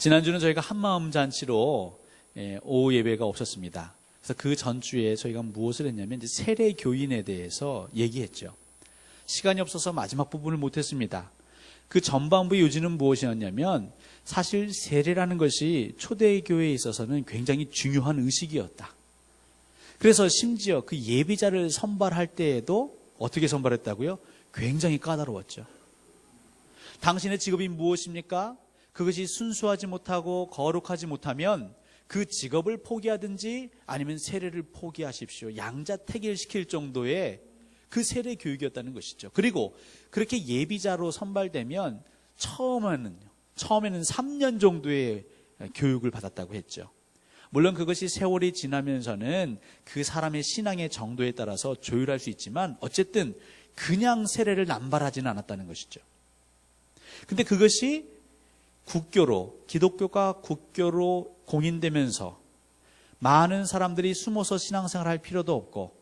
지난주는 저희가 한마음 잔치로 오후 예배가 없었습니다. 그래서 그 전주에 저희가 무엇을 했냐면 이제 세례 교인에 대해서 얘기했죠. 시간이 없어서 마지막 부분을 못했습니다. 그 전반부의 요지는 무엇이었냐면 사실 세례라는 것이 초대교회에 있어서는 굉장히 중요한 의식이었다. 그래서 심지어 그 예비자를 선발할 때에도 어떻게 선발했다고요? 굉장히 까다로웠죠. 당신의 직업이 무엇입니까? 그것이 순수하지 못하고 거룩하지 못하면 그 직업을 포기하든지 아니면 세례를 포기하십시오. 양자택일시킬 정도의 그 세례 교육이었다는 것이죠. 그리고 그렇게 예비자로 선발되면 처음에는 3년 정도의 교육을 받았다고 했죠. 물론 그것이 세월이 지나면서는 그 사람의 신앙의 정도에 따라서 조율할 수 있지만 어쨌든 그냥 세례를 남발하지는 않았다는 것이죠. 근데 그것이 기독교가 국교로 공인되면서 많은 사람들이 숨어서 신앙생활 할 필요도 없고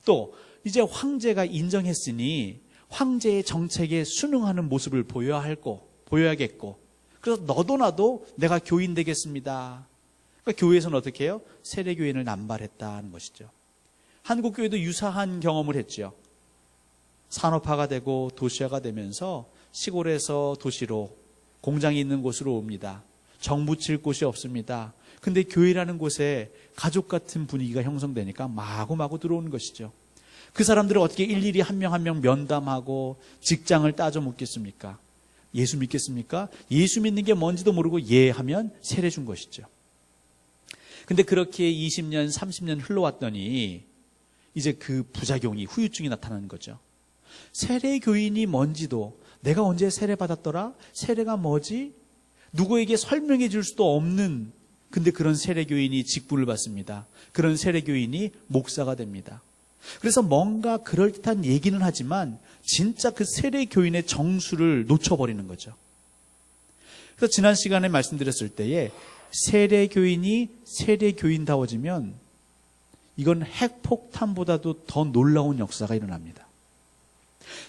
또 이제 황제가 인정했으니 황제의 정책에 순응하는 모습을 보여야겠고 그래서 너도 나도 내가 교인 되겠습니다. 그러니까 교회에서는 어떻게 해요? 세례교인을 남발했다는 것이죠. 한국교회도 유사한 경험을 했죠. 산업화가 되고 도시화가 되면서 시골에서 도시로 공장이 있는 곳으로 옵니다. 정부 칠 곳이 없습니다. 근데 교회라는 곳에 가족 같은 분위기가 형성되니까 마구마구 들어오는 것이죠. 그 사람들을 어떻게 일일이 한 명 한 명 면담하고 직장을 따져 묻겠습니까? 예수 믿겠습니까? 예수 믿는 게 뭔지도 모르고 예 하면 세례 준 것이죠. 근데 그렇게 20년, 30년 흘러왔더니 이제 그 부작용이 후유증이 나타나는 거죠. 세례 교인이 뭔지도 내가 언제 세례 받았더라? 세례가 뭐지? 누구에게 설명해 줄 수도 없는 근데 그런 세례 교인이 직분을 받습니다. 그런 세례 교인이 목사가 됩니다. 그래서 뭔가 그럴듯한 얘기는 하지만 진짜 그 세례 교인의 정수를 놓쳐버리는 거죠. 그래서 지난 시간에 말씀드렸을 때에 세례 교인이 세례 교인다워지면 이건 핵폭탄보다도 더 놀라운 역사가 일어납니다.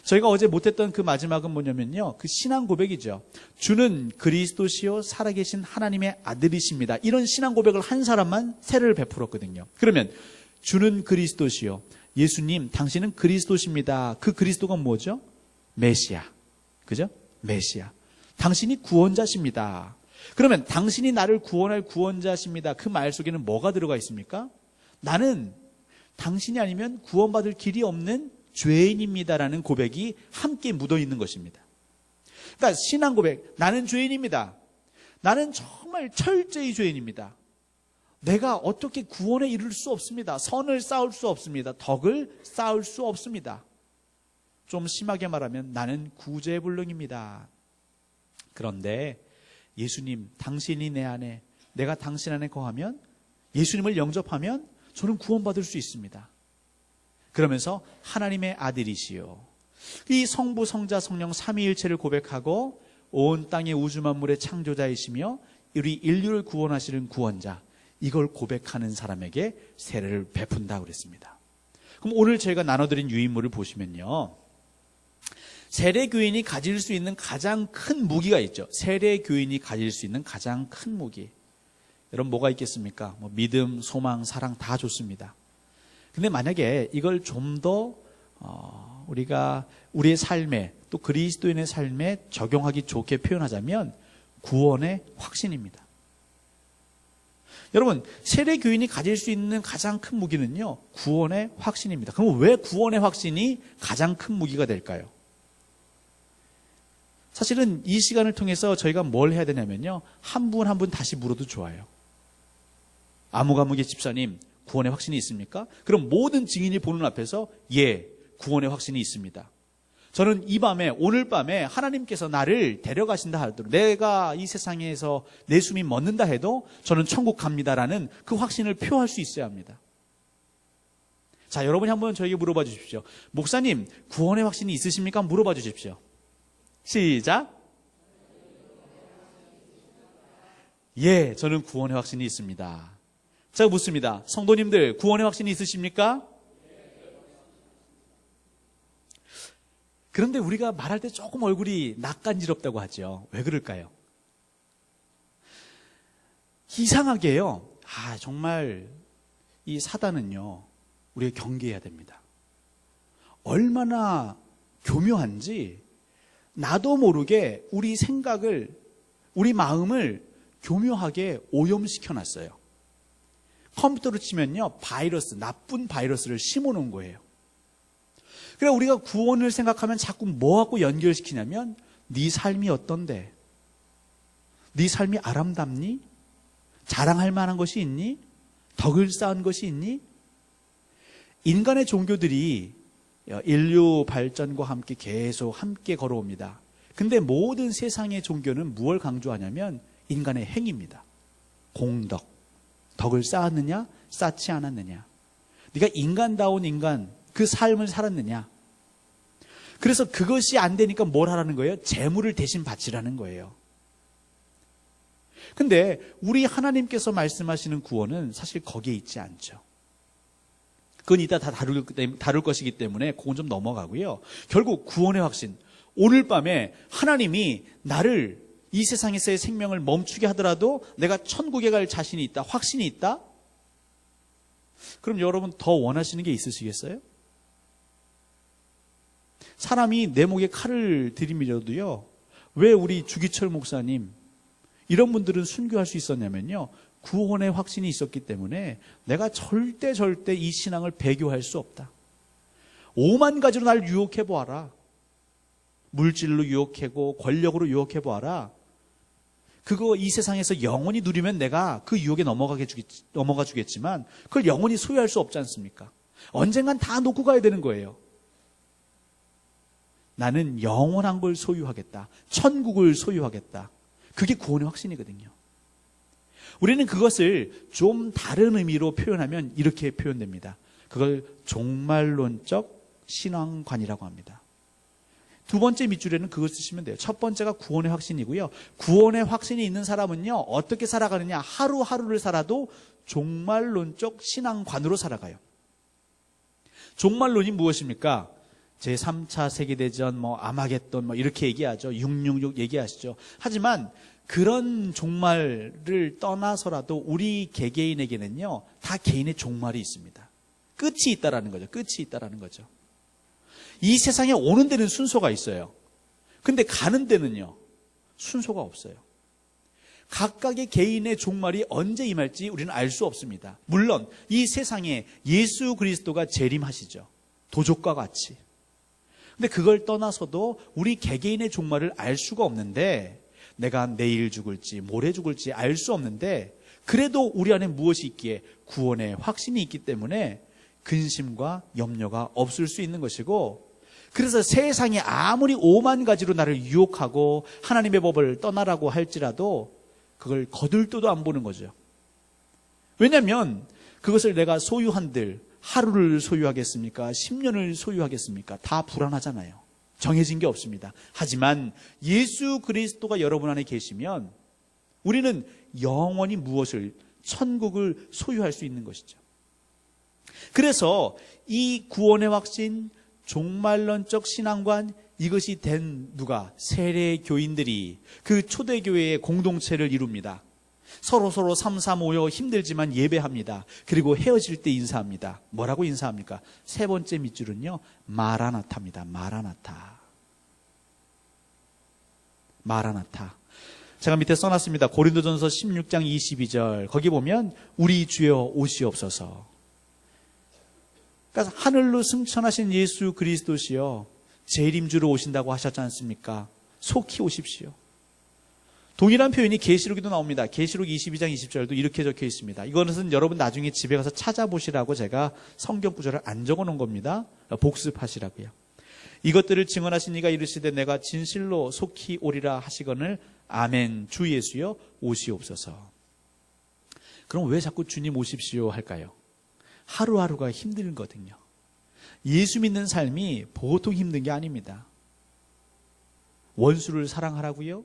저희가 어제 못했던 그 마지막은 뭐냐면요. 그 신앙 고백이죠. 주는 그리스도시요 살아계신 하나님의 아들이십니다. 이런 신앙 고백을 한 사람만 세례를 베풀었거든요. 그러면 주는 그리스도시요. 예수님 당신은 그리스도십니다. 그 그리스도가 뭐죠? 메시아. 그죠? 메시아. 당신이 구원자십니다. 그러면 당신이 나를 구원할 구원자십니다. 그 말 속에는 뭐가 들어가 있습니까? 나는 당신이 아니면 구원받을 길이 없는 죄인입니다라는 고백이 함께 묻어 있는 것입니다. 그러니까 신앙 고백, 나는 죄인입니다. 나는 정말 철저히 죄인입니다. 내가 어떻게 구원에 이를 수 없습니다. 선을 쌓을 수 없습니다. 덕을 쌓을 수 없습니다. 좀 심하게 말하면 나는 구제불능입니다. 그런데 예수님, 당신이 내 안에, 내가 당신 안에 거하면 예수님을 영접하면 저는 구원받을 수 있습니다. 그러면서 하나님의 아들이시요. 이 성부, 성자, 성령 삼위일체를 고백하고 온 땅의 우주 만물의 창조자이시며 우리 인류를 구원하시는 구원자, 이걸 고백하는 사람에게 세례를 베푼다고 그랬습니다. 그럼 오늘 저희가 나눠드린 유인물을 보시면요. 세례교인이 가질 수 있는 가장 큰 무기가 있죠. 세례교인이 가질 수 있는 가장 큰 무기. 여러분 뭐가 있겠습니까? 믿음, 소망, 사랑 다 좋습니다. 근데 만약에 이걸 좀 더 우리가 우리의 삶에 또 그리스도인의 삶에 적용하기 좋게 표현하자면 구원의 확신입니다. 여러분 세례교인이 가질 수 있는 가장 큰 무기는요. 구원의 확신입니다. 그럼 왜 구원의 확신이 가장 큰 무기가 될까요? 사실은 이 시간을 통해서 저희가 뭘 해야 되냐면요. 한 분 한 분 다시 물어도 좋아요. 아무가무개 집사님 구원의 확신이 있습니까? 그럼 모든 증인이 보는 앞에서 예, 구원의 확신이 있습니다. 저는 이 밤에 오늘 밤에 하나님께서 나를 데려가신다 하더라도 내가 이 세상에서 내 숨이 멎는다 해도 저는 천국 갑니다라는 그 확신을 표할 수 있어야 합니다. 자, 여러분이 한번 저에게 물어봐 주십시오. 목사님 구원의 확신이 있으십니까? 물어봐 주십시오. 시작. 예, 저는 구원의 확신이 있습니다. 제가 묻습니다. 성도님들 구원의 확신이 있으십니까? 그런데 우리가 말할 때 조금 얼굴이 낯간지럽다고 하죠. 왜 그럴까요? 이상하게요. 정말 이 사단은요, 우리가 경계해야 됩니다. 얼마나 교묘한지 나도 모르게 우리 생각을, 우리 마음을 교묘하게 오염시켜 놨어요. 컴퓨터로 치면요, 바이러스, 나쁜 바이러스를 심어 놓은 거예요. 그래, 우리가 구원을 생각하면 자꾸 뭐하고 연결시키냐면, 네 삶이 어떤데? 네 삶이 아름답니? 자랑할 만한 것이 있니? 덕을 쌓은 것이 있니? 인간의 종교들이 인류 발전과 함께 계속 함께 걸어옵니다. 근데 모든 세상의 종교는 무엇을 강조하냐면 인간의 행위입니다. 공덕, 덕을 쌓았느냐, 쌓지 않았느냐. 네가 인간다운 인간, 그 삶을 살았느냐. 그래서 그것이 안 되니까 뭘 하라는 거예요? 재물을 대신 바치라는 거예요. 근데 우리 하나님께서 말씀하시는 구원은 사실 거기에 있지 않죠. 그건 이따 다 다룰 것이기 때문에 그건 좀 넘어가고요. 결국 구원의 확신. 오늘 밤에 하나님이 나를 이 세상에서의 생명을 멈추게 하더라도 내가 천국에 갈 자신이 있다, 확신이 있다? 그럼 여러분 더 원하시는 게 있으시겠어요? 사람이 내 목에 칼을 들이밀어도요, 왜 우리 주기철 목사님 이런 분들은 순교할 수 있었냐면요, 구원의 확신이 있었기 때문에 내가 절대 이 신앙을 배교할 수 없다. 5만 가지로 날 유혹해 보아라. 물질로 유혹하고 권력으로 유혹해 보아라. 그거 이 세상에서 영원히 누리면 내가 그 유혹에 넘어가 주겠지만 그걸 영원히 소유할 수 없지 않습니까? 언젠간 다 놓고 가야 되는 거예요. 나는 영원한 걸 소유하겠다. 천국을 소유하겠다. 그게 구원의 확신이거든요. 우리는 그것을 좀 다른 의미로 표현하면 이렇게 표현됩니다. 그걸 종말론적 신앙관이라고 합니다. 두 번째 밑줄에는 그걸 쓰시면 돼요. 첫 번째가 구원의 확신이고요. 구원의 확신이 있는 사람은요, 어떻게 살아가느냐? 하루하루를 살아도 종말론적 신앙관으로 살아가요. 종말론이 무엇입니까? 제3차 세계대전, 아마겟돈, 이렇게 얘기하죠. 666 얘기하시죠. 하지만 그런 종말을 떠나서라도 우리 개개인에게는요, 다 개인의 종말이 있습니다. 끝이 있다라는 거죠. 끝이 있다라는 거죠. 이 세상에 오는 데는 순서가 있어요. 근데 가는 데는요, 순서가 없어요. 각각의 개인의 종말이 언제 임할지 우리는 알 수 없습니다. 물론 이 세상에 예수 그리스도가 재림하시죠. 도적과 같이. 근데 그걸 떠나서도 우리 개개인의 종말을 알 수가 없는데, 내가 내일 죽을지 모레 죽을지 알 수 없는데, 그래도 우리 안에 무엇이 있기에? 구원의 확신이 있기 때문에 근심과 염려가 없을 수 있는 것이고, 그래서 세상이 아무리 5만 가지로 나를 유혹하고 하나님의 법을 떠나라고 할지라도 그걸 거들떠도 안 보는 거죠. 왜냐하면 그것을 내가 소유한들 하루를 소유하겠습니까? 10년을 소유하겠습니까? 다 불안하잖아요. 정해진 게 없습니다. 하지만 예수 그리스도가 여러분 안에 계시면 우리는 영원히 무엇을? 천국을 소유할 수 있는 것이죠. 그래서 이 구원의 확신, 종말론적 신앙관, 이것이 된 누가? 세례 교인들이 그 초대교회의 공동체를 이룹니다. 서로 335여 힘들지만 예배합니다. 그리고 헤어질 때 인사합니다. 뭐라고 인사합니까? 세 번째 밑줄은요, 마라나타입니다. 마라나타. 마라나타. 제가 밑에 써놨습니다. 고린도전서 16장 22절. 거기 보면 우리 주여 오시옵소서. 그러니까 하늘로 승천하신 예수 그리스도시여 재림주로 오신다고 하셨지 않습니까? 속히 오십시오. 동일한 표현이 계시록에도 나옵니다. 계시록 22장 20절도 이렇게 적혀 있습니다. 이것은 여러분 나중에 집에 가서 찾아보시라고 제가 성경 구절을 안 적어 놓은 겁니다. 복습하시라고요. 이것들을 증언하신 이가 이르시되 내가 진실로 속히 오리라 하시거늘 아멘. 주 예수여 오시옵소서. 그럼 왜 자꾸 주님 오십시오 할까요? 하루하루가 힘들거든요. 예수 믿는 삶이 보통 힘든 게 아닙니다. 원수를 사랑하라고요?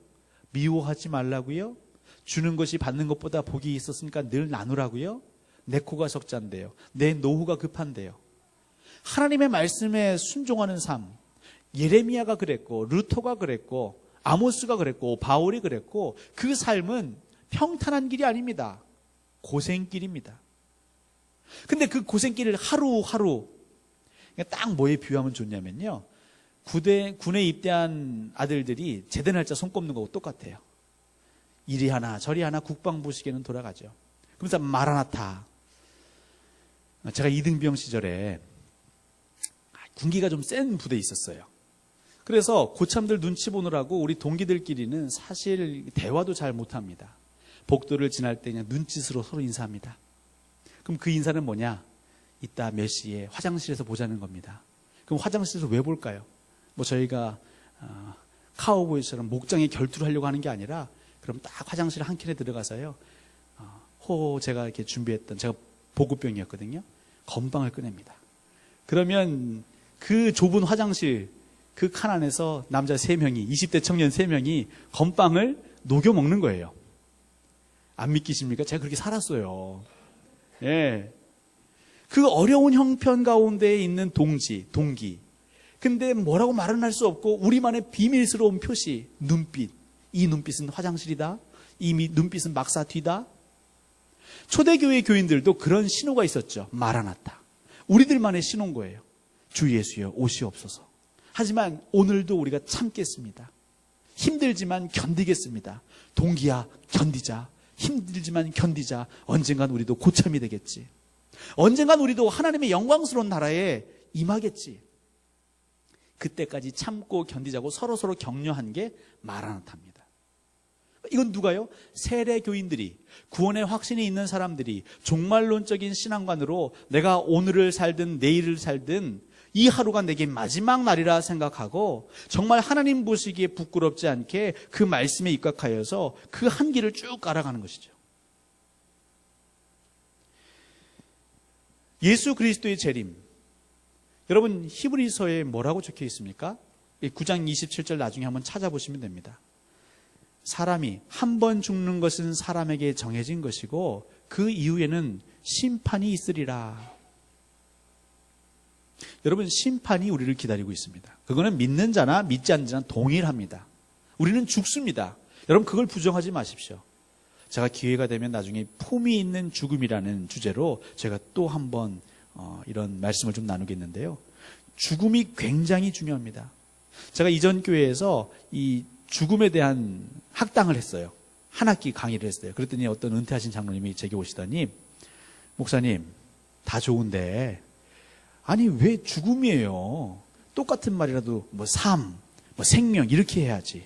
미워하지 말라고요? 주는 것이 받는 것보다 복이 있었으니까 늘 나누라고요? 내 코가 석잔데요. 내 노후가 급한데요. 하나님의 말씀에 순종하는 삶. 예레미야가 그랬고, 루터가 그랬고, 아모스가 그랬고, 바울이 그랬고, 그 삶은 평탄한 길이 아닙니다. 고생길입니다. 근데 그 고생길을 하루하루 딱 뭐에 비유하면 좋냐면요, 군에 입대한 아들들이 제대 날짜 손꼽는 거하고 똑같아요. 이리 하나 저리 하나 국방부 시계는 돌아가죠. 그러면서 마라나타. 제가 이등병 시절에 군기가 좀 센 부대에 있었어요. 그래서 고참들 눈치 보느라고 우리 동기들끼리는 사실 대화도 잘 못합니다. 복도를 지날 때 그냥 눈짓으로 서로 인사합니다. 그럼 그 인사는 뭐냐? 이따 몇 시에 화장실에서 보자는 겁니다. 그럼 화장실에서 왜 볼까요? 뭐 저희가 카우보이처럼 목장에 결투를 하려고 하는 게 아니라, 그럼 딱 화장실 한 켠에 들어가서요, 제가 이렇게 준비했던, 제가 보급병이었거든요, 건빵을 꺼냅니다. 그러면 그 좁은 화장실 그 칸 안에서 남자 3명이, 20대 청년 3명이 건빵을 녹여 먹는 거예요. 안 믿기십니까? 제가 그렇게 살았어요. 예. 그 어려운 형편 가운데 있는 동기. 근데 뭐라고 말은 할 수 없고 우리만의 비밀스러운 표시, 눈빛. 이 눈빛은 화장실이다. 이 눈빛은 막사뒤다. 초대교회 교인들도 그런 신호가 있었죠. 마라나타. 우리들만의 신호인 거예요. 주 예수여 오시옵소서. 하지만 오늘도 우리가 참겠습니다. 힘들지만 견디겠습니다. 동기야 견디자. 힘들지만 견디자. 언젠간 우리도 고참이 되겠지. 언젠간 우리도 하나님의 영광스러운 나라에 임하겠지. 그때까지 참고 견디자고 서로서로 격려한 게 마라나타입니다. 이건 누가요? 세례 교인들이, 구원의 확신이 있는 사람들이 종말론적인 신앙관으로 내가 오늘을 살든 내일을 살든 이 하루가 내게 마지막 날이라 생각하고 정말 하나님 보시기에 부끄럽지 않게 그 말씀에 입각하여서 그 한 길을 쭉 깔아가는 것이죠. 예수 그리스도의 재림. 여러분 히브리서에 뭐라고 적혀 있습니까? 9장 27절 나중에 한번 찾아보시면 됩니다. 사람이 한 번 죽는 것은 사람에게 정해진 것이고 그 이후에는 심판이 있으리라. 여러분 심판이 우리를 기다리고 있습니다. 그거는 믿는 자나 믿지 않는 자나 동일합니다. 우리는 죽습니다. 여러분 그걸 부정하지 마십시오. 제가 기회가 되면 나중에 품위 있는 죽음이라는 주제로 제가 또 한번 이런 말씀을 좀 나누겠는데요. 죽음이 굉장히 중요합니다. 제가 이전 교회에서 이 죽음에 대한 학당을 했어요. 한 학기 강의를 했어요. 그랬더니 어떤 은퇴하신 장로님이 제게 오시더니, 목사님 다 좋은데 아니 왜 죽음이에요? 똑같은 말이라도 뭐 삶, 뭐 생명 이렇게 해야지.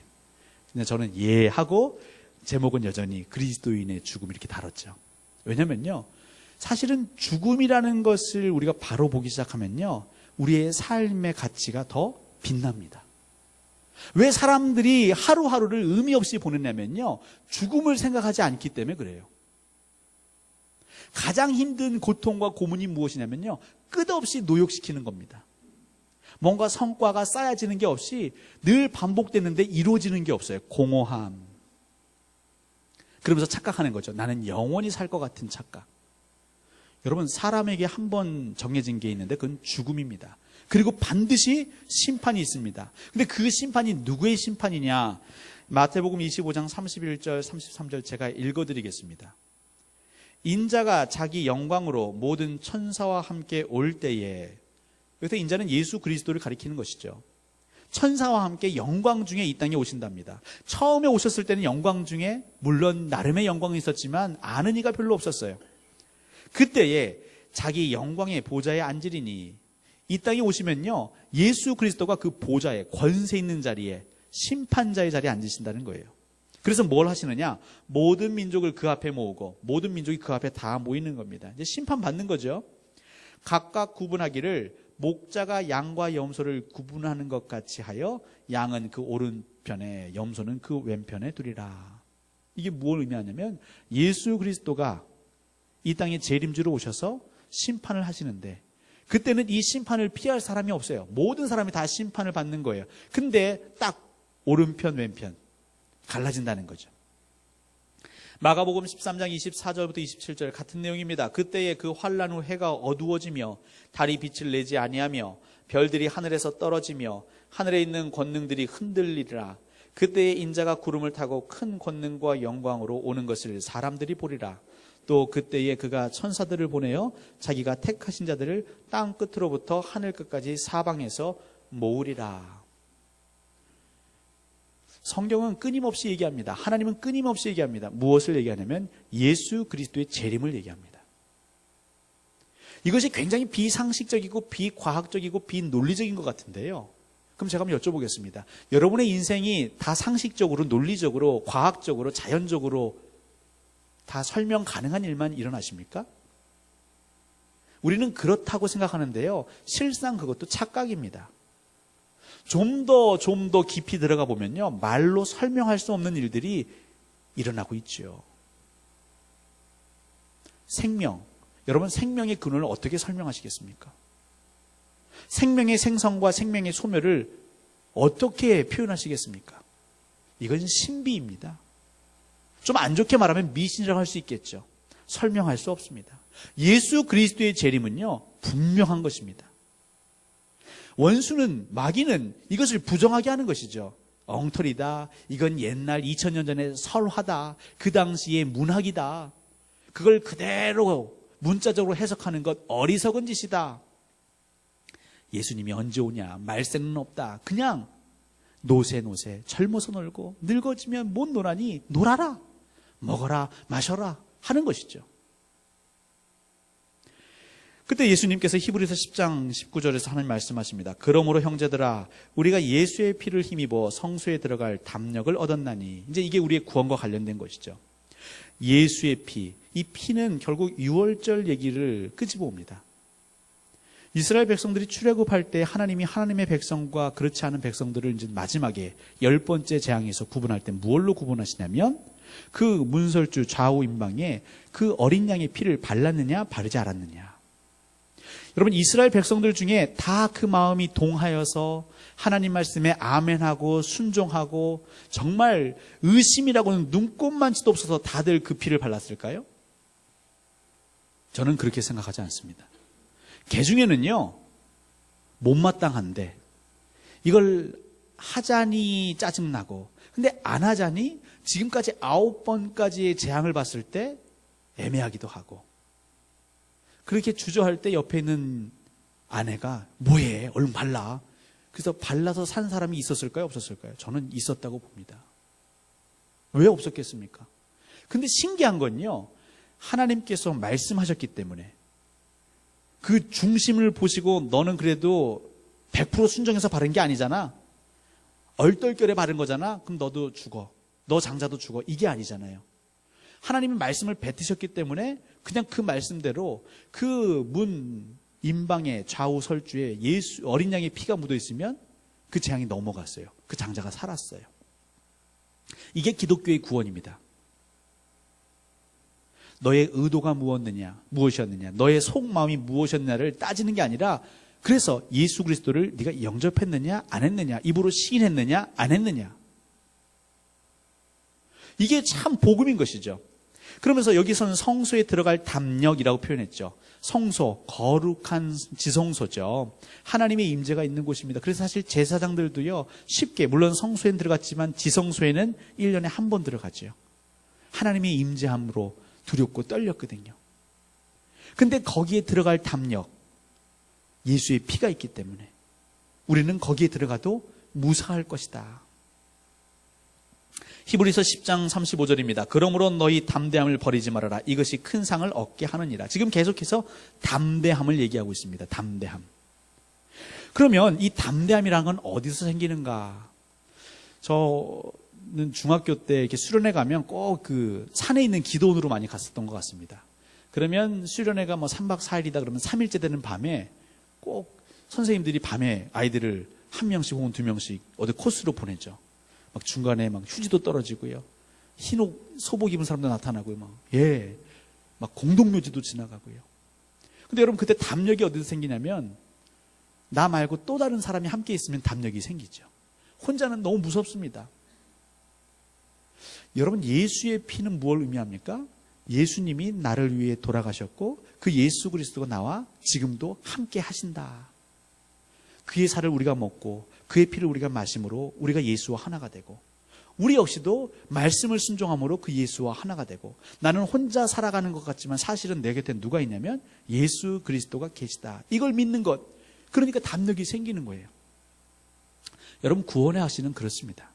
근데 저는 예 하고 제목은 여전히 그리스도인의 죽음 이렇게 다뤘죠. 왜냐면요, 사실은 죽음이라는 것을 우리가 바로 보기 시작하면요, 우리의 삶의 가치가 더 빛납니다. 왜 사람들이 하루하루를 의미 없이 보내냐면요, 죽음을 생각하지 않기 때문에 그래요. 가장 힘든 고통과 고문이 무엇이냐면요, 끝없이 노역시키는 겁니다. 뭔가 성과가 쌓여지는 게 없이 늘 반복되는데 이루어지는 게 없어요. 공허함. 그러면서 착각하는 거죠. 나는 영원히 살 것 같은 착각. 여러분 사람에게 한 번 정해진 게 있는데 그건 죽음입니다. 그리고 반드시 심판이 있습니다. 근데 그 심판이 누구의 심판이냐? 마태복음 25장 31절 33절 제가 읽어드리겠습니다. 인자가 자기 영광으로 모든 천사와 함께 올 때에, 여기서 인자는 예수 그리스도를 가리키는 것이죠. 천사와 함께 영광 중에 이 땅에 오신답니다. 처음에 오셨을 때는 영광 중에 물론 나름의 영광이 있었지만 아는 이가 별로 없었어요. 그때에 자기 영광의 보좌에 앉으리니, 이 땅에 오시면요, 예수 그리스도가 그 보좌에, 권세 있는 자리에, 심판자의 자리에 앉으신다는 거예요. 그래서 뭘 하시느냐? 모든 민족을 그 앞에 모으고 모든 민족이 그 앞에 다 모이는 겁니다. 이제 심판받는 거죠. 각각 구분하기를 목자가 양과 염소를 구분하는 것 같이 하여 양은 그 오른편에 염소는 그 왼편에 두리라. 이게 뭘 의미하냐면 예수 그리스도가 이 땅에 재림주로 오셔서 심판을 하시는데, 그때는 이 심판을 피할 사람이 없어요. 모든 사람이 다 심판을 받는 거예요. 근데 딱 오른편 왼편 갈라진다는 거죠. 마가복음 13장 24절부터 27절 같은 내용입니다. 그때에 그 환란 후 해가 어두워지며 달이 빛을 내지 아니하며 별들이 하늘에서 떨어지며 하늘에 있는 권능들이 흔들리리라. 그때에 인자가 구름을 타고 큰 권능과 영광으로 오는 것을 사람들이 보리라. 또 그때에 그가 천사들을 보내어 자기가 택하신 자들을 땅 끝으로부터 하늘 끝까지 사방에서 모으리라. 성경은 끊임없이 얘기합니다. 하나님은 끊임없이 얘기합니다. 무엇을 얘기하냐면 예수 그리스도의 재림을 얘기합니다. 이것이 굉장히 비상식적이고 비과학적이고 비논리적인 것 같은데요. 그럼 제가 한번 여쭤보겠습니다. 여러분의 인생이 다 상식적으로, 논리적으로, 과학적으로, 자연적으로 다 설명 가능한 일만 일어나십니까? 우리는 그렇다고 생각하는데요. 실상 그것도 착각입니다. 좀 더 깊이 들어가 보면요. 말로 설명할 수 없는 일들이 일어나고 있죠. 생명. 여러분, 생명의 근원을 어떻게 설명하시겠습니까? 생명의 생성과 생명의 소멸을 어떻게 표현하시겠습니까? 이건 신비입니다. 좀 안 좋게 말하면 미신이라고 할 수 있겠죠. 설명할 수 없습니다. 예수 그리스도의 재림은요, 분명한 것입니다. 원수는, 마귀는 이것을 부정하게 하는 것이죠. 엉터리다. 이건 옛날 2000년 전에 설화다. 그 당시의 문학이다. 그걸 그대로 문자적으로 해석하는 것 어리석은 짓이다. 예수님이 언제 오냐? 말세는 없다. 그냥 노세 젊어서 놀고 늙어지면 못 놀아니 놀아라. 먹어라 마셔라 하는 것이죠. 그때 예수님께서 히브리서 10장 19절에서 하나님 말씀하십니다. 그러므로 형제들아 우리가 예수의 피를 힘입어 성소에 들어갈 담력을 얻었나니. 이제 이게 우리의 구원과 관련된 것이죠. 예수의 피, 이 피는 결국 유월절 얘기를 끄집어 옵니다. 이스라엘 백성들이 출애굽할 때 하나님이 하나님의 백성과 그렇지 않은 백성들을 이제 마지막에 10번째 재앙에서 구분할 때 무엇로 구분하시냐면 그 문설주 좌우 임방에 그 어린 양의 피를 발랐느냐 바르지 않았느냐. 여러분, 이스라엘 백성들 중에 다 그 마음이 동하여서 하나님 말씀에 아멘하고 순종하고 정말 의심이라고는 눈꼽만치도 없어서 다들 그 피를 발랐을까요? 저는 그렇게 생각하지 않습니다. 개 중에는요, 못마땅한데 이걸 하자니 짜증나고 근데 안 하자니 지금까지 9번까지의 재앙을 봤을 때 애매하기도 하고, 그렇게 주저할 때 옆에 있는 아내가 뭐해 얼른 발라. 그래서 발라서 산 사람이 있었을까요 없었을까요? 저는 있었다고 봅니다. 왜 없었겠습니까? 근데 신기한 건요, 하나님께서 말씀하셨기 때문에 그 중심을 보시고 너는 그래도 100% 순종해서 바른 게 아니잖아. 얼떨결에 바른 거잖아. 그럼 너도 죽어. 너 장자도 죽어. 이게 아니잖아요. 하나님이 말씀을 뱉으셨기 때문에 그냥 그 말씀대로 그 문 임방의 좌우 설주에 예수 어린 양의 피가 묻어 있으면 그 재앙이 넘어갔어요. 그 장자가 살았어요. 이게 기독교의 구원입니다. 너의 의도가 무엇이었느냐, 너의 속마음이 무엇이었느냐를 따지는 게 아니라, 그래서 예수 그리스도를 네가 영접했느냐 안 했느냐, 입으로 시인했느냐 안 했느냐, 이게 참 복음인 것이죠. 그러면서 여기서는 성소에 들어갈 담력이라고 표현했죠. 성소, 거룩한 지성소죠. 하나님의 임재가 있는 곳입니다. 그래서 사실 제사장들도요, 쉽게, 물론 성소에는 들어갔지만 지성소에는 1년에 한 번 들어가죠. 하나님의 임재함으로 두렵고 떨렸거든요. 근데 거기에 들어갈 담력, 예수의 피가 있기 때문에 우리는 거기에 들어가도 무사할 것이다. 히브리서 10장 35절입니다. 그러므로 너희 담대함을 버리지 말아라. 이것이 큰 상을 얻게 하느니라. 지금 계속해서 담대함을 얘기하고 있습니다. 담대함. 그러면 이 담대함이라는 건 어디서 생기는가? 저는 중학교 때 이렇게 수련회 가면 꼭 그 산에 있는 기도원으로 많이 갔었던 것 같습니다. 그러면 수련회가 뭐 3박 4일이다 그러면 3일째 되는 밤에 꼭 선생님들이 밤에 아이들을 한 명씩 혹은 두 명씩 어디 코스로 보내죠. 막 중간에 막 휴지도 떨어지고요. 흰옷 소복 입은 사람도 나타나고요. 막 공동묘지도 지나가고요. 근데 여러분, 그때 담력이 어디서 생기냐면 나 말고 또 다른 사람이 함께 있으면 담력이 생기죠. 혼자는 너무 무섭습니다. 여러분, 예수의 피는 무엇을 의미합니까? 예수님이 나를 위해 돌아가셨고 그 예수 그리스도가 나와 지금도 함께 하신다. 그의 살을 우리가 먹고 그의 피를 우리가 마심으로 우리가 예수와 하나가 되고, 우리 역시도 말씀을 순종함으로 그 예수와 하나가 되고, 나는 혼자 살아가는 것 같지만 사실은 내 곁에 누가 있냐면 예수 그리스도가 계시다. 이걸 믿는 것. 그러니까 담력이 생기는 거예요. 여러분, 구원의 확신은 그렇습니다.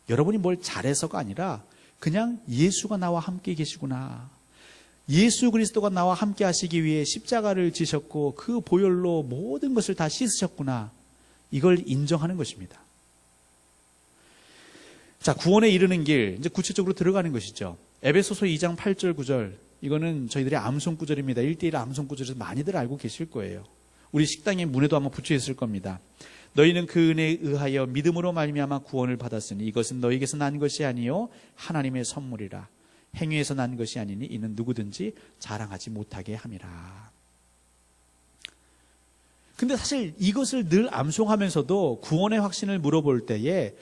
여러분이 뭘 잘해서가 아니라 그냥 예수가 나와 함께 계시구나. 예수 그리스도가 나와 함께 하시기 위해 십자가를 지셨고 그 보혈로 모든 것을 다 씻으셨구나. 이걸 인정하는 것입니다. 자, 구원에 이르는 길, 이제 구체적으로 들어가는 것이죠. 에베소서 2장 8절 9절, 이거는 저희들의 암송 구절입니다. 1:1 암송 구절에서 많이들 알고 계실 거예요. 우리 식당의 문에도 아마 붙여 있을 겁니다. 너희는 그 은혜에 의하여 믿음으로 말미암아 구원을 받았으니 이것은 너희에게서 난 것이 아니요 하나님의 선물이라. 행위에서 난 것이 아니니 이는 누구든지 자랑하지 못하게 함이라. 근데 사실 이것을 늘 암송하면서도 구원의 확신을 물어볼 때에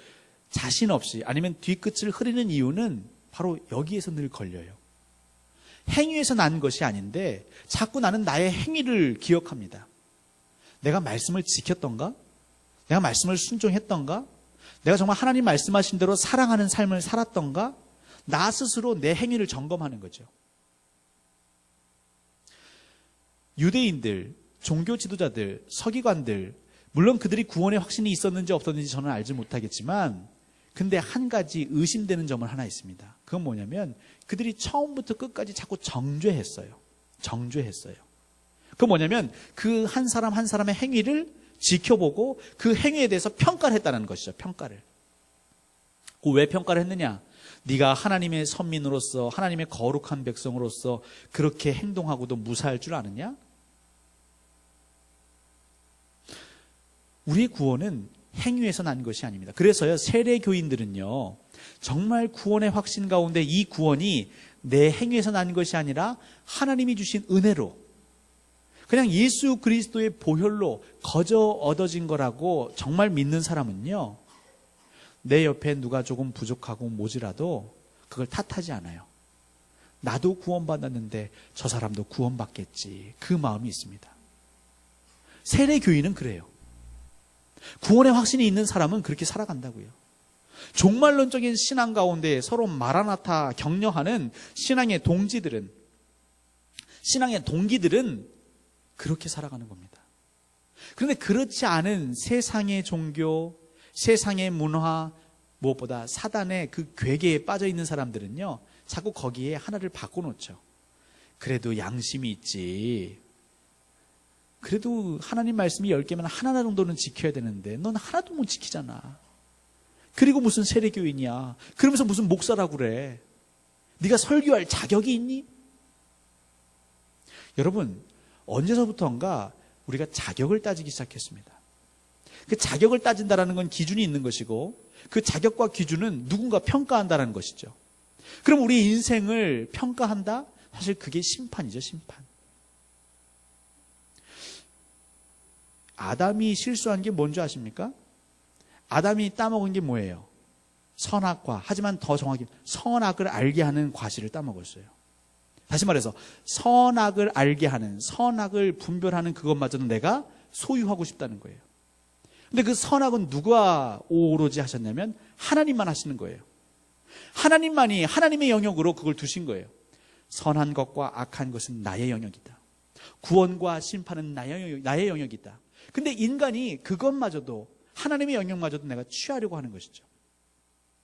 자신 없이 아니면 뒤끝을 흐리는 이유는 바로 여기에서 늘 걸려요. 행위에서 난 것이 아닌데 자꾸 나는 나의 행위를 기억합니다. 내가 말씀을 지켰던가? 내가 말씀을 순종했던가? 내가 정말 하나님 말씀하신 대로 사랑하는 삶을 살았던가? 나 스스로 내 행위를 점검하는 거죠. 유대인들, 종교 지도자들, 서기관들, 물론 그들이 구원의 확신이 있었는지 없었는지 저는 알지 못하겠지만, 근데 한 가지 의심되는 점은 하나 있습니다. 그건 뭐냐면 그들이 처음부터 끝까지 자꾸 정죄했어요. 그건 뭐냐면 그 한 사람 한 사람의 행위를 지켜보고 그 행위에 대해서 평가를 했다는 것이죠. 평가를. 왜 평가를 했느냐? 네가 하나님의 선민으로서 하나님의 거룩한 백성으로서 그렇게 행동하고도 무사할 줄 아느냐? 우리의 구원은 행위에서 난 것이 아닙니다. 그래서요, 세례 교인들은요, 정말 구원의 확신 가운데 이 구원이 내 행위에서 난 것이 아니라 하나님이 주신 은혜로, 그냥 예수 그리스도의 보혈로 거저 얻어진 거라고 정말 믿는 사람은요, 내 옆에 누가 조금 부족하고 모자라도 그걸 탓하지 않아요. 나도 구원받았는데 저 사람도 구원받겠지. 그 마음이 있습니다. 세례 교인은 그래요. 구원의 확신이 있는 사람은 그렇게 살아간다고요. 종말론적인 신앙 가운데 서로 마라나타 격려하는 신앙의 동기들은 그렇게 살아가는 겁니다. 그런데 그렇지 않은 세상의 종교, 세상의 문화, 무엇보다 사단의 그 괴계에 빠져 있는 사람들은요, 자꾸 거기에 하나를 바꿔놓죠. 그래도 양심이 있지. 그래도 하나님 말씀이 10개면 하나 정도는 지켜야 되는데 넌 하나도 못 지키잖아. 그리고 무슨 세례교인이야. 그러면서 무슨 목사라고 그래. 네가 설교할 자격이 있니? 여러분, 언제서부터인가 우리가 자격을 따지기 시작했습니다. 그 자격을 따진다는 건 기준이 있는 것이고 그 자격과 기준은 누군가 평가한다는 것이죠. 그럼 우리 인생을 평가한다? 사실 그게 심판이죠, 심판. 아담이 실수한 게 뭔지 아십니까? 아담이 따먹은 게 뭐예요? 선악과, 하지만 더 정확히 선악을 알게 하는 과실을 따먹었어요. 다시 말해서 선악을 알게 하는, 선악을 분별하는 그것마저도 내가 소유하고 싶다는 거예요. 근데 그 선악은 누가 오로지 하셨냐면 하나님만 하시는 거예요. 하나님만이 하나님의 영역으로 그걸 두신 거예요. 선한 것과 악한 것은 나의 영역이다. 구원과 심판은 나의 영역이다. 근데 인간이 그것마저도, 하나님의 영역마저도 내가 취하려고 하는 것이죠.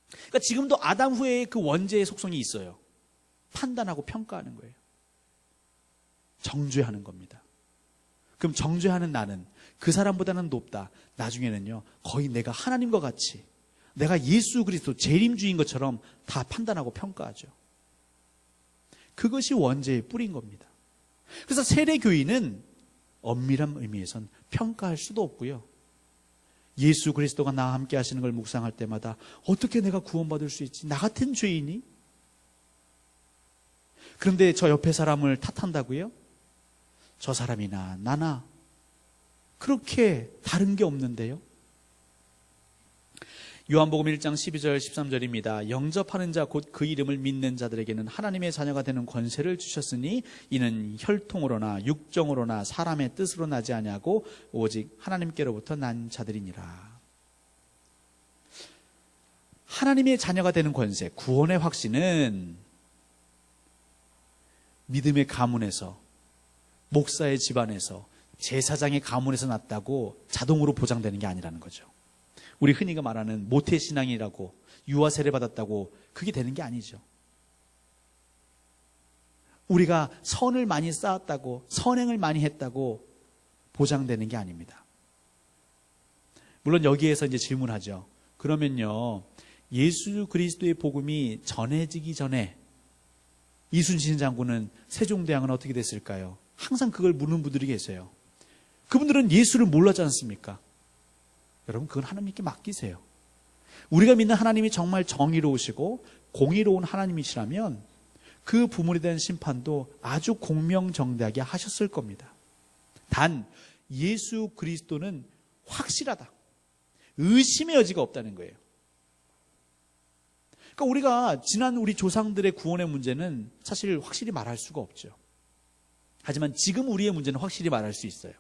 그러니까 지금도 아담 후에 그 원죄의 속성이 있어요. 판단하고 평가하는 거예요. 정죄하는 겁니다. 그럼 정죄하는 나는 그 사람보다는 높다. 나중에는요, 거의 내가 하나님과 같이, 내가 예수 그리스도 재림주인 것처럼 다 판단하고 평가하죠. 그것이 원죄의 뿌리인 겁니다. 그래서 세례교인은 엄밀한 의미에선 평가할 수도 없고요. 예수 그리스도가 나와 함께 하시는 걸 묵상할 때마다 어떻게 내가 구원받을 수 있지? 나 같은 죄인이? 그런데 저 옆에 사람을 탓한다고요? 저 사람이나 나나 그렇게 다른 게 없는데요. 요한복음 1장 12절 13절입니다. 영접하는 자 곧 그 이름을 믿는 자들에게는 하나님의 자녀가 되는 권세를 주셨으니 이는 혈통으로나 육정으로나 사람의 뜻으로 나지 아니하고 오직 하나님께로부터 난 자들이니라. 하나님의 자녀가 되는 권세, 구원의 확신은 믿음의 가문에서, 목사의 집안에서, 제사장의 가문에서 났다고 자동으로 보장되는 게 아니라는 거죠. 우리 흔히가 말하는 모태신앙이라고, 유아 세례 받았다고 그게 되는 게 아니죠. 우리가 선을 많이 쌓았다고, 선행을 많이 했다고 보장되는 게 아닙니다. 물론 여기에서 이제 질문하죠. 그러면요, 예수 그리스도의 복음이 전해지기 전에 이순신 장군은 세종대왕은 어떻게 됐을까요? 항상 그걸 묻는 분들이 계세요. 그분들은 예수를 몰랐지 않습니까? 여러분, 그건 하나님께 맡기세요. 우리가 믿는 하나님이 정말 정의로우시고 공의로운 하나님이시라면 그 부모에 대한 심판도 아주 공명정대하게 하셨을 겁니다. 단 예수 그리스도는 확실하다, 의심의 여지가 없다는 거예요. 그러니까 우리가 지난 우리 조상들의 구원의 문제는 사실 확실히 말할 수가 없죠. 하지만 지금 우리의 문제는 확실히 말할 수 있어요.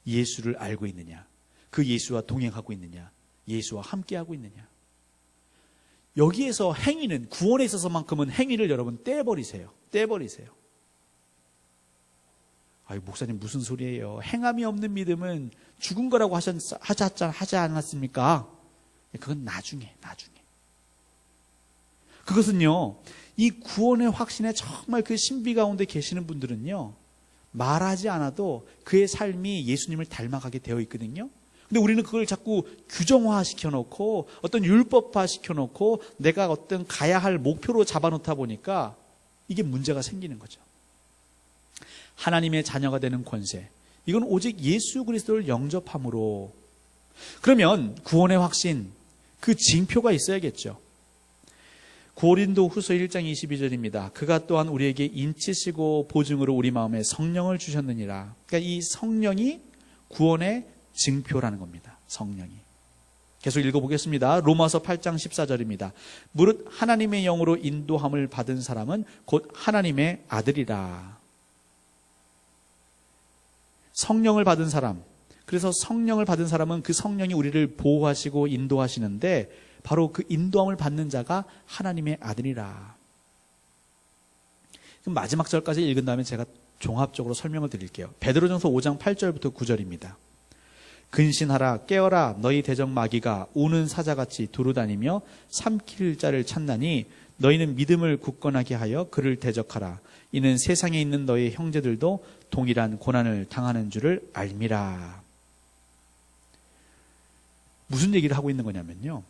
예수를 알고 있느냐, 그 예수와 동행하고 있느냐, 예수와 함께하고 있느냐. 여기에서 행위는, 구원에 있어서만큼은 행위를 여러분 떼버리세요. 떼버리세요. 아유, 목사님 무슨 소리예요? 행함이 없는 믿음은 죽은 거라고 하지 않았습니까? 그건 나중에. 그것은요, 이 구원의 확신에 정말 그 신비 가운데 계시는 분들은요, 말하지 않아도 그의 삶이 예수님을 닮아가게 되어 있거든요. 근데 우리는 그걸 자꾸 규정화 시켜놓고 어떤 율법화 시켜놓고 내가 어떤 가야 할 목표로 잡아놓다 보니까 이게 문제가 생기는 거죠. 하나님의 자녀가 되는 권세, 이건 오직 예수 그리스도를 영접함으로. 그러면 구원의 확신, 그 징표가 있어야겠죠. 고린도후서 1장 22절입니다. 그가 또한 우리에게 인치시고 보증으로 우리 마음에 성령을 주셨느니라. 그러니까 이 성령이 구원의 징표라는 겁니다. 성령이. 계속 읽어보겠습니다. 로마서 8장 14절입니다. 무릇 하나님의 영으로 인도함을 받은 사람은 곧 하나님의 아들이라. 성령을 받은 사람, 그래서 성령을 받은 사람은 그 성령이 우리를 보호하시고 인도하시는데 바로 그 인도함을 받는 자가 하나님의 아들이라. 그럼 마지막 절까지 읽은 다음에 제가 종합적으로 설명을 드릴게요. 베드로전서 5장 8절부터 9절입니다. 근신하라, 깨어라, 너희 대적 마귀가 우는 사자같이 두루다니며 삼킬 자를 찾나니 너희는 믿음을 굳건하게 하여 그를 대적하라. 이는 세상에 있는 너희 형제들도 동일한 고난을 당하는 줄을 알미라. 무슨 얘기를 하고 있는 거냐면요,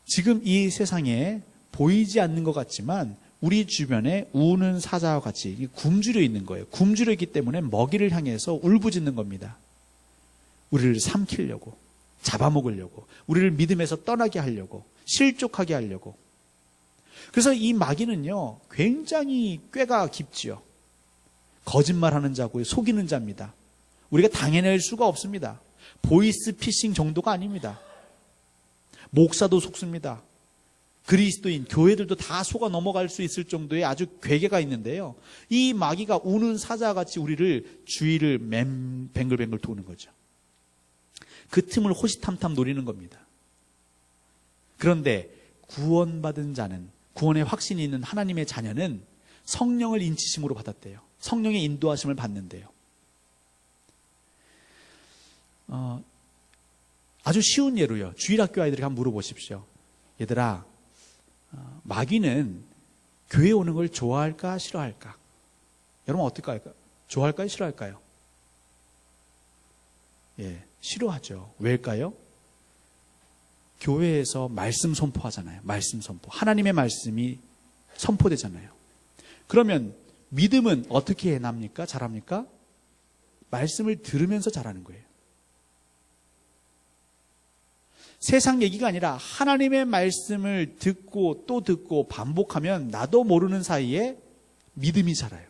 지금 이 세상에 보이지 않는 것 같지만 우리 주변에 우는 사자와 같이 굶주려 있는 거예요. 굶주려 있기 때문에 먹이를 향해서 울부짖는 겁니다. 우리를 삼키려고, 잡아먹으려고, 우리를 믿음에서 떠나게 하려고, 실족하게 하려고. 그래서 이 마귀는요, 굉장히 꾀가 깊지요. 거짓말하는 자고요, 속이는 자입니다. 우리가 당해낼 수가 없습니다. 보이스 피싱 정도가 아닙니다. 목사도 속습니다. 그리스도인, 교회들도 다 속아 넘어갈 수 있을 정도의 아주 괴계가 있는데요, 이 마귀가 우는 사자같이 우리를 주위를 뱅글뱅글 도는 거죠. 그 틈을 호시탐탐 노리는 겁니다. 그런데 구원받은 자는, 구원의 확신이 있는 하나님의 자녀는 성령을 인치심으로 받았대요. 성령의 인도하심을 받는데요. 아주 쉬운 예로요, 주일학교 아이들에게 한번 물어보십시오. 얘들아, 마귀는 교회 오는 걸 좋아할까 싫어할까? 여러분 어떨까 할까요? 좋아할까요 싫어할까요? 예, 싫어하죠. 왜일까요? 교회에서 말씀 선포하잖아요. 말씀 선포. 하나님의 말씀이 선포되잖아요. 그러면 믿음은 어떻게 납니까? 잘합니까? 말씀을 들으면서 잘하는 거예요. 세상 얘기가 아니라 하나님의 말씀을 듣고 또 듣고 반복하면 나도 모르는 사이에 믿음이 자라요.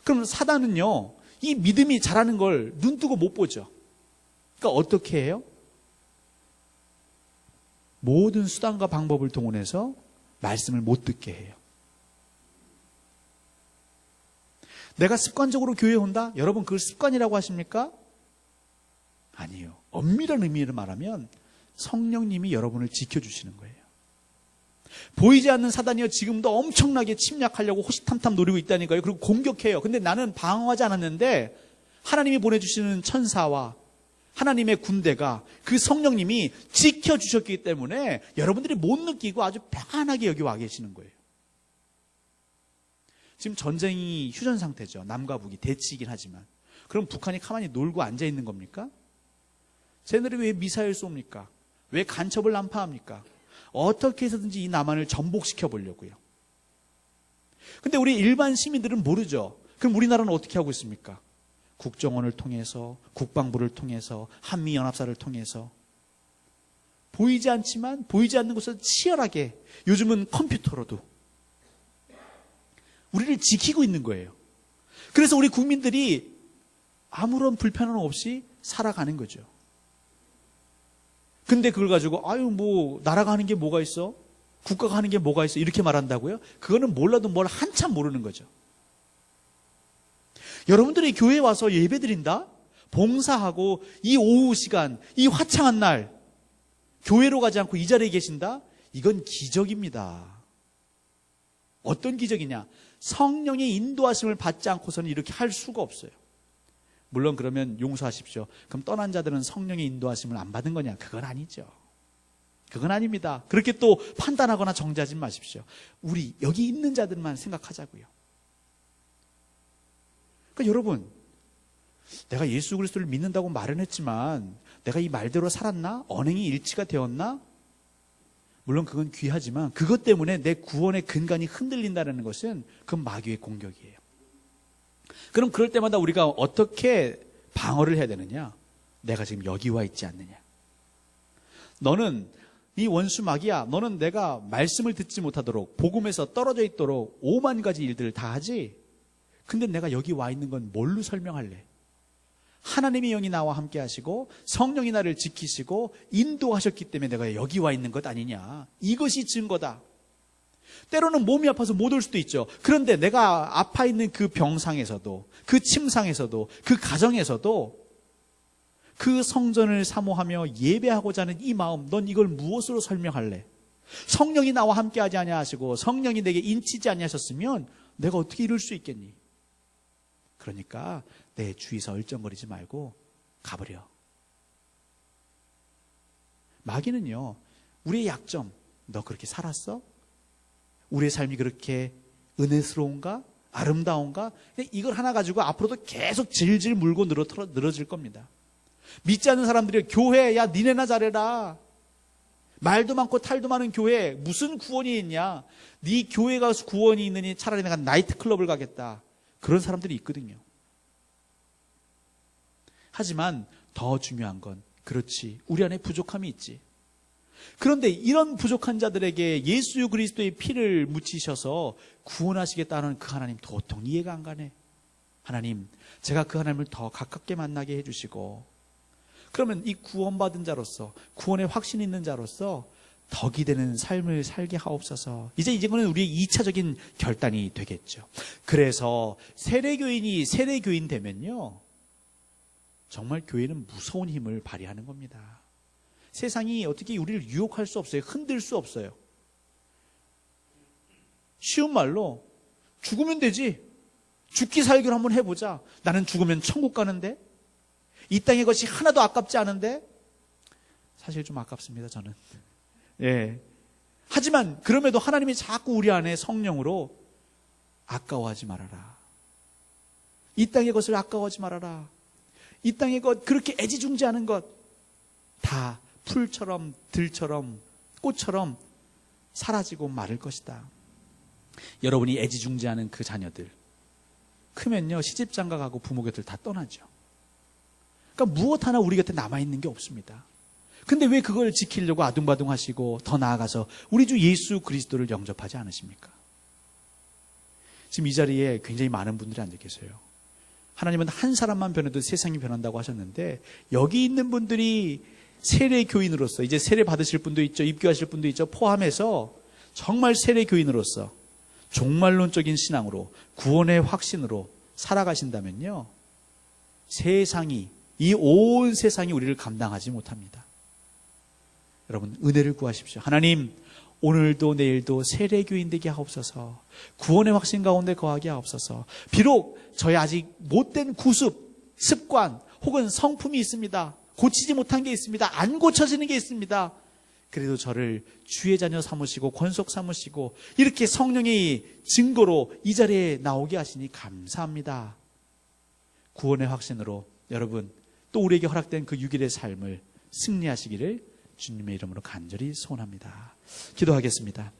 그럼 사단은요, 이 믿음이 자라는 걸 눈뜨고 못 보죠. 그러니까 어떻게 해요? 모든 수단과 방법을 동원해서 말씀을 못 듣게 해요. 내가 습관적으로 교회에 온다? 여러분 그걸 습관이라고 하십니까? 아니에요. 엄밀한 의미를 말하면 성령님이 여러분을 지켜주시는 거예요. 보이지 않는 사단이요, 지금도 엄청나게 침략하려고 호시탐탐 노리고 있다니까요. 그리고 공격해요. 근데 나는 방어하지 않았는데 하나님이 보내주시는 천사와 하나님의 군대가, 그 성령님이 지켜주셨기 때문에 여러분들이 못 느끼고 아주 평안하게 여기 와 계시는 거예요. 지금 전쟁이 휴전 상태죠. 남과 북이 대치이긴 하지만. 그럼 북한이 가만히 놀고 앉아 있는 겁니까? 쟤네들이 왜 미사일 쏩니까? 왜 간첩을 난파합니까? 어떻게 해서든지 이 남한을 전복시켜 보려고요. 근데 우리 일반 시민들은 모르죠. 그럼 우리나라는 어떻게 하고 있습니까? 국정원을 통해서, 국방부를 통해서, 한미연합사를 통해서 보이지 않지만 보이지 않는 곳에서 치열하게, 요즘은 컴퓨터로도 우리를 지키고 있는 거예요. 그래서 우리 국민들이 아무런 불편함 없이 살아가는 거죠. 근데 그걸 가지고 아유 뭐 나라가 하는 게 뭐가 있어? 국가가 하는 게 뭐가 있어? 이렇게 말한다고요? 그거는 몰라도 뭘 한참 모르는 거죠. 여러분들이 교회에 와서 예배드린다? 봉사하고 이 오후 시간, 이 화창한 날 교회로 가지 않고 이 자리에 계신다? 이건 기적입니다. 어떤 기적이냐? 성령의 인도하심을 받지 않고서는 이렇게 할 수가 없어요. 물론 그러면 용서하십시오. 그럼 떠난 자들은 성령의 인도하심을 안 받은 거냐? 그건 아니죠. 그건 아닙니다. 그렇게 또 판단하거나 정죄하지 마십시오. 우리 여기 있는 자들만 생각하자고요. 그러니까 여러분, 내가 예수 그리스도를 믿는다고 말은 했지만 내가 이 말대로 살았나? 언행이 일치가 되었나? 물론 그건 귀하지만 그것 때문에 내 구원의 근간이 흔들린다는 것은 그건 마귀의 공격이에요. 그럼 그럴 때마다 우리가 어떻게 방어를 해야 되느냐? 내가 지금 여기 와 있지 않느냐? 너는 이 원수 마귀야. 너는 내가 말씀을 듣지 못하도록, 복음에서 떨어져 있도록 5만 가지 일들을 다 하지. 근데 내가 여기 와 있는 건 뭘로 설명할래? 하나님의 영이 나와 함께 하시고 성령이 나를 지키시고 인도하셨기 때문에 내가 여기 와 있는 것 아니냐. 이것이 증거다. 때로는 몸이 아파서 못 올 수도 있죠. 그런데 내가 아파 있는 그 병상에서도, 그 침상에서도, 그 가정에서도 그 성전을 사모하며 예배하고자 하는 이 마음, 넌 이걸 무엇으로 설명할래? 성령이 나와 함께 하지 아니하시고 성령이 내게 인치지 아니하셨으면 내가 어떻게 이룰 수 있겠니? 그러니까 내 주위에서 얼쩡거리지 말고 가버려. 마귀는요, 우리의 약점, 너 그렇게 살았어? 우리의 삶이 그렇게 은혜스러운가? 아름다운가? 이걸 하나 가지고 앞으로도 계속 질질 물고 늘어질 겁니다. 믿지 않는 사람들이 교회, 야 니네나 잘해라. 말도 많고 탈도 많은 교회 무슨 구원이 있냐? 네 교회가 구원이 있느니 차라리 내가 나이트클럽을 가겠다. 그런 사람들이 있거든요. 하지만 더 중요한 건, 그렇지, 우리 안에 부족함이 있지. 그런데 이런 부족한 자들에게 예수 그리스도의 피를 묻히셔서 구원하시겠다는 그 하나님 도통 이해가 안 가네. 하나님, 제가 그 하나님을 더 가깝게 만나게 해주시고, 그러면 이 구원받은 자로서, 구원의 확신이 있는 자로서 덕이 되는 삶을 살게 하옵소서. 이제는 우리의 2차적인 결단이 되겠죠. 그래서 세례교인이 세례교인 되면요, 정말 교회는 무서운 힘을 발휘하는 겁니다. 세상이 어떻게 우리를 유혹할 수 없어요. 흔들 수 없어요. 쉬운 말로 죽으면 되지. 죽기 살기를 한번 해보자. 나는 죽으면 천국 가는데, 이 땅의 것이 하나도 아깝지 않은데, 사실 좀 아깝습니다, 저는. 예. 하지만 그럼에도 하나님이 자꾸 우리 안에 성령으로 아까워하지 말아라. 이 땅의 것을 아까워하지 말아라. 이 땅의 것, 그렇게 애지중지하는 것 다 풀처럼, 들처럼, 꽃처럼 사라지고 마를 것이다. 여러분이 애지중지하는 그 자녀들, 크면요 시집장가 가고 부모 곁을 다 떠나죠. 그러니까 무엇 하나 우리 곁에 남아있는 게 없습니다. 근데 왜 그걸 지키려고 아둥바둥 하시고 더 나아가서 우리 주 예수 그리스도를 영접하지 않으십니까? 지금 이 자리에 굉장히 많은 분들이 앉아 계세요. 하나님은 한 사람만 변해도 세상이 변한다고 하셨는데, 여기 있는 분들이 세례 교인으로서, 이제 세례 받으실 분도 있죠, 입교하실 분도 있죠, 포함해서 정말 세례 교인으로서 종말론적인 신앙으로, 구원의 확신으로 살아가신다면요, 세상이, 이 온 세상이 우리를 감당하지 못합니다. 여러분 은혜를 구하십시오. 하나님, 오늘도 내일도 세례교인 되게 하옵소서. 구원의 확신 가운데 거하게 하옵소서. 비록 저의 아직 못된 구습, 습관 혹은 성품이 있습니다. 고치지 못한 게 있습니다. 안 고쳐지는 게 있습니다. 그래도 저를 주의 자녀 삼으시고 권속 삼으시고 이렇게 성령의 증거로 이 자리에 나오게 하시니 감사합니다. 구원의 확신으로 여러분 또 우리에게 허락된 그 6일의 삶을 승리하시기를 주님의 이름으로 간절히 소원합니다. 기도하겠습니다.